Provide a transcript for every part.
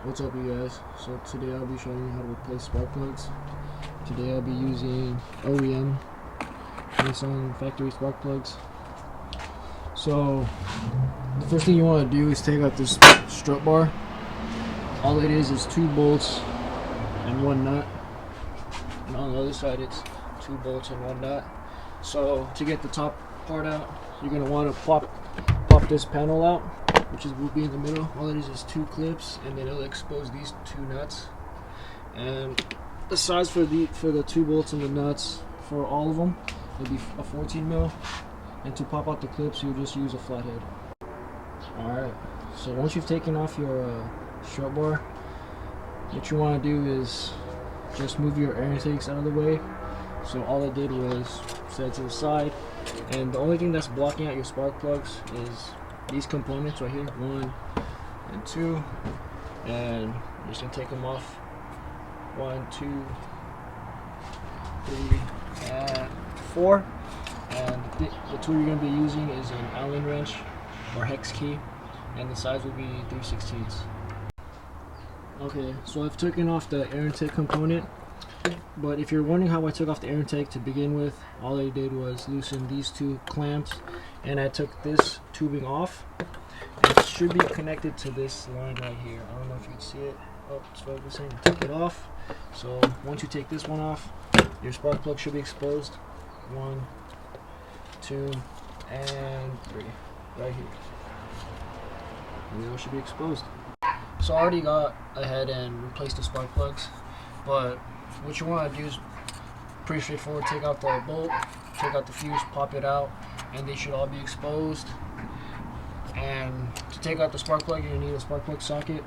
What's up, you guys? So today I'll be showing you how to replace spark plugs. Today I'll be using OEM Nissan factory spark plugs. So the first thing you want to do is take out this strut bar. All it is 2 bolts and 1 nut, and on the other side it's 2 bolts and 1 nut. So to get the top part out, you're going to want to pop this panel out, which will be in the middle. All it is 2 clips, and then it'll expose these 2 nuts. And the size for the 2 bolts and the nuts for all of them will be a 14 mil. And to pop out the clips, you'll just use a flathead. Alright, so once you've taken off your strut bar, what you want to do is just move your air intakes out of the way. So all I did was set it to the side, and the only thing that's blocking out your spark plugs is these components right here, 1 and 2, and I'm just gonna take them off. 1, 2, 3, and 4. And the tool you're gonna be using is an Allen wrench or hex key, and the size will be 3/16. Okay, so I've taken off the air intake component. But if you're wondering how I took off the air intake to begin with, all I did was loosen these 2 clamps, and I took this tubing off. And it should be connected to this line right here. I don't know if you can see it. Oh, it's focusing. Took it off. So once you take this one off, your spark plug should be exposed. 1, 2, and 3, right here. And it should be exposed. So I already got ahead and replaced the spark plugs, but what you want to do is pretty straightforward. Take out the bolt, take out the fuse, pop it out, and they should all be exposed. And to take out the spark plug, you're going to need a spark plug socket.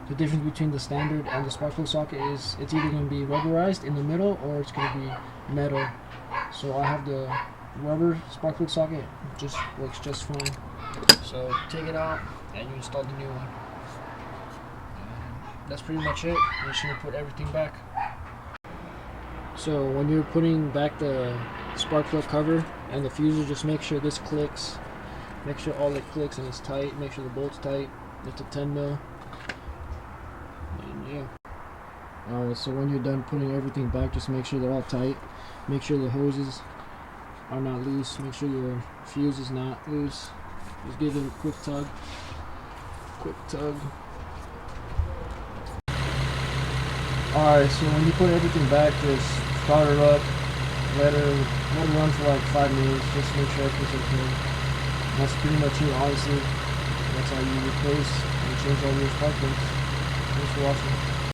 The difference between the standard and the spark plug socket is it's either going to be rubberized in the middle or it's going to be metal. So I have the rubber spark plug socket, it just works just fine. So take it out and you install the new one. That's pretty much it. You should put everything back. So when you're putting back the spark plug cover and the fuses, just make sure this clicks. Make sure all it clicks and it's tight. Make sure the bolt's tight. It's a 10 mil. And yeah. Alright, so when you're done putting everything back, just make sure they're all tight. Make sure the hoses are not loose. Make sure your fuse is not loose. Just give it a quick tug. Quick tug. Alright, so when you put everything back, just start her up, let her run for like 5 minutes, just to make sure everything's okay. That's pretty much it, honestly. That's how you replace and change all your spark plugs. Thanks for watching.